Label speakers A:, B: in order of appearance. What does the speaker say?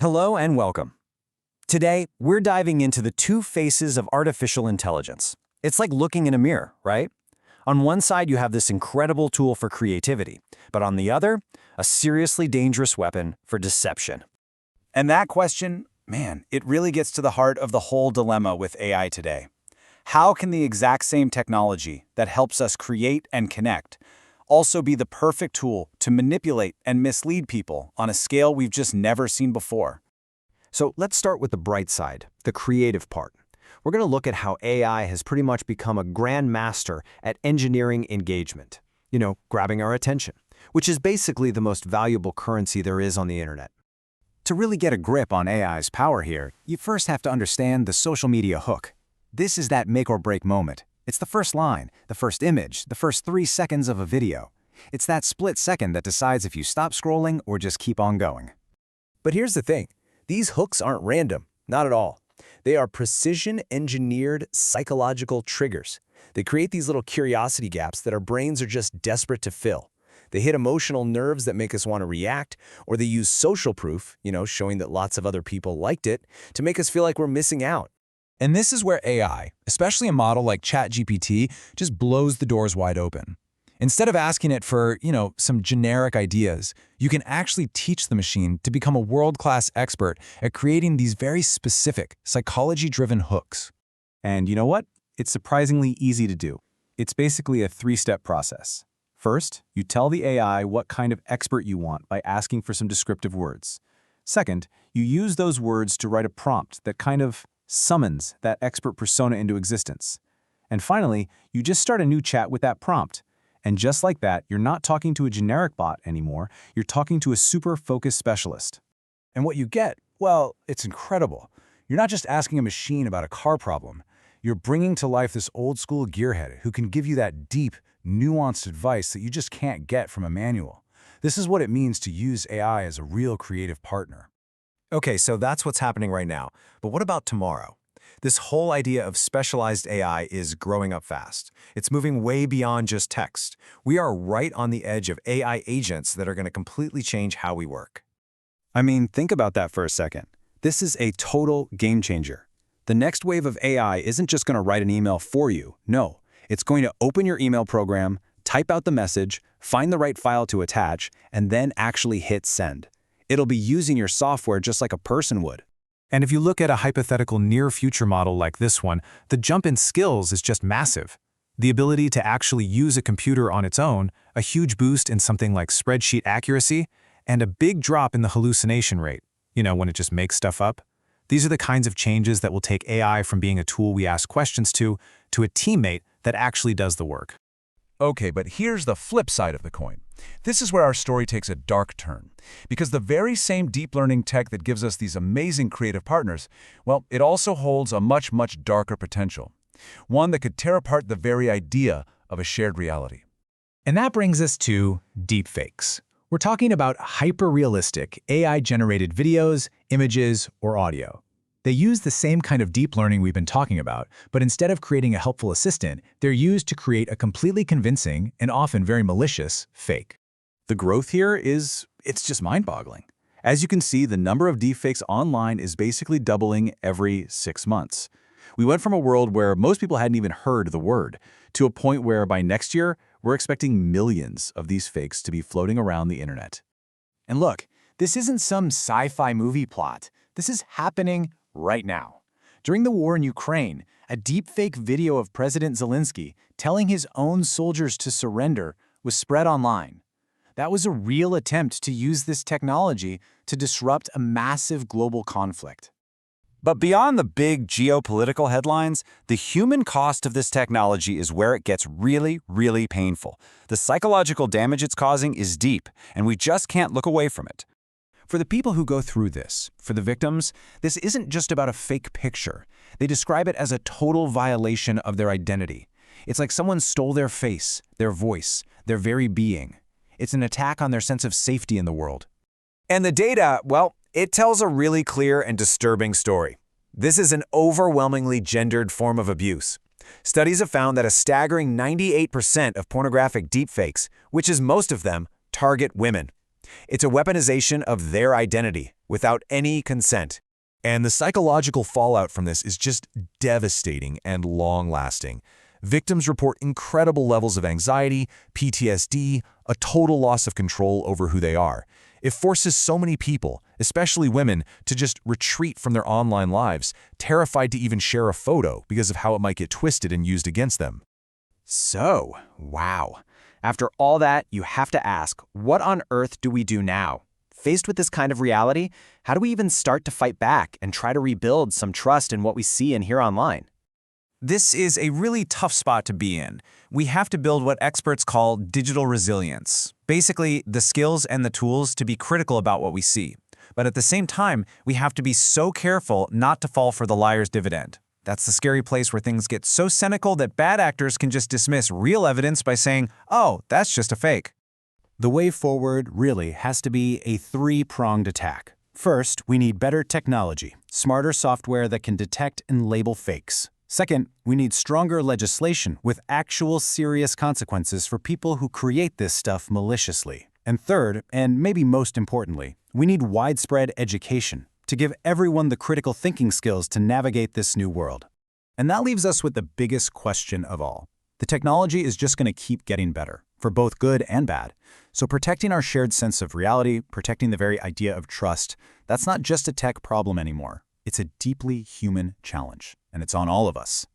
A: Hello and welcome. Today, we're diving into the two faces of artificial intelligence. It's like looking in a mirror, right? On one side, you have this incredible tool for creativity, but on the other, a seriously dangerous weapon for deception.
B: And that question, man, it really gets to the heart of the whole dilemma with AI today. How can the exact same technology that helps us create and connect also be the perfect tool to manipulate and mislead people on a scale we've just never seen before?
A: So let's start with the bright side, the creative part. We're going to look at how AI has pretty much become a grandmaster at engineering engagement. Grabbing our attention, which is basically the most valuable currency there is on the internet.
B: To really get a grip on AI's power here, you first have to understand the social media hook. This is that make or break moment. It's the first line, the first image, the first 3 seconds of a video. It's that split second that decides if you stop scrolling or just keep on going.
C: But here's the thing. These hooks aren't random, not at all. They are precision-engineered psychological triggers. They create these little curiosity gaps that our brains are just desperate to fill. They hit emotional nerves that make us want to react, or they use social proof, showing that lots of other people liked it, to make us feel like we're missing out.
D: And this is where AI, especially a model like ChatGPT, just blows the doors wide open. Instead of asking it for, some generic ideas, you can actually teach the machine to become a world-class expert at creating these very specific, psychology-driven hooks.
B: And you know what? It's surprisingly easy to do. It's basically a 3-step process. First, you tell the AI what kind of expert you want by asking for some descriptive words. Second, you use those words to write a prompt that kind of summons that expert persona into existence. And finally, you just start a new chat with that prompt. And just like that, you're not talking to a generic bot anymore, you're talking to a super focused specialist. And what you get, well, it's incredible. You're not just asking a machine about a car problem. You're bringing to life this old school gearhead who can give you that deep, nuanced advice that you just can't get from a manual. This is what it means to use AI as a real creative partner.
A: Okay, so that's what's happening right now. But what about tomorrow? This whole idea of specialized AI is growing up fast. It's moving way beyond just text. We are right on the edge of AI agents that are going to completely change how we work.
B: I mean, think about that for a second. This is a total game changer. The next wave of AI isn't just going to write an email for you. No, it's going to open your email program, type out the message, find the right file to attach, and then actually hit send. It'll be using your software just like a person would.
E: And if you look at a hypothetical near-future model like this one, the jump in skills is just massive. The ability to actually use a computer on its own, a huge boost in something like spreadsheet accuracy, and a big drop in the hallucination rate, when it just makes stuff up. These are the kinds of changes that will take AI from being a tool we ask questions to a teammate that actually does the work.
D: Okay, but here's the flip side of the coin. This is where our story takes a dark turn. Because the very same deep learning tech that gives us these amazing creative partners, well, it also holds a much, much darker potential. One that could tear apart the very idea of a shared reality.
E: And that brings us to deepfakes. We're talking about hyper-realistic AI-generated videos, images, or audio. They use the same kind of deep learning we've been talking about, but instead of creating a helpful assistant, they're used to create a completely convincing and often very malicious fake.
B: The growth here it's just mind-boggling. As you can see, the number of deepfakes online is basically doubling every 6 months. We went from a world where most people hadn't even heard the word, to a point where by next year, we're expecting millions of these fakes to be floating around the internet.
C: And look, this isn't some sci-fi movie plot. This is happening right now. During the war in Ukraine, a deepfake video of President Zelensky telling his own soldiers to surrender was spread online. That was a real attempt to use this technology to disrupt a massive global conflict.
A: But beyond the big geopolitical headlines, the human cost of this technology is where it gets really, really painful. The psychological damage it's causing is deep, and we just can't look away from it. For the people who go through this, for the victims, this isn't just about a fake picture. They describe it as a total violation of their identity. It's like someone stole their face, their voice, their very being. It's an attack on their sense of safety in the world. And the data, well, it tells a really clear and disturbing story. This is an overwhelmingly gendered form of abuse. Studies have found that a staggering 98% of pornographic deepfakes, which is most of them, target women. It's a weaponization of their identity,
C: without any consent. And the psychological fallout from this is just devastating and long-lasting. Victims report incredible levels of anxiety, PTSD, a total loss of control over who they are. It forces so many people, especially women, to just retreat from their online lives, terrified to even share a photo because of how it might get twisted and used against them.
B: So, wow. After all that, you have to ask, what on earth do we do now? Faced with this kind of reality, how do we even start to fight back and try to rebuild some trust in what we see and hear online?
A: This is a really tough spot to be in. We have to build what experts call digital resilience. Basically, the skills and the tools to be critical about what we see. But at the same time, we have to be so careful not to fall for the liar's dividend. That's the scary place where things get so cynical that bad actors can just dismiss real evidence by saying, "Oh, that's just a fake."
B: The way forward really has to be a three-pronged attack. First, we need better technology, smarter software that can detect and label fakes. Second, we need stronger legislation with actual serious consequences for people who create this stuff maliciously. And third, and maybe most importantly, we need widespread education to give everyone the critical thinking skills to navigate this new world. And that leaves us with the biggest question of all. The technology is just going to keep getting better, for both good and bad. So protecting our shared sense of reality, protecting the very idea of trust, that's not just a tech problem anymore. It's a deeply human challenge, and it's on all of us.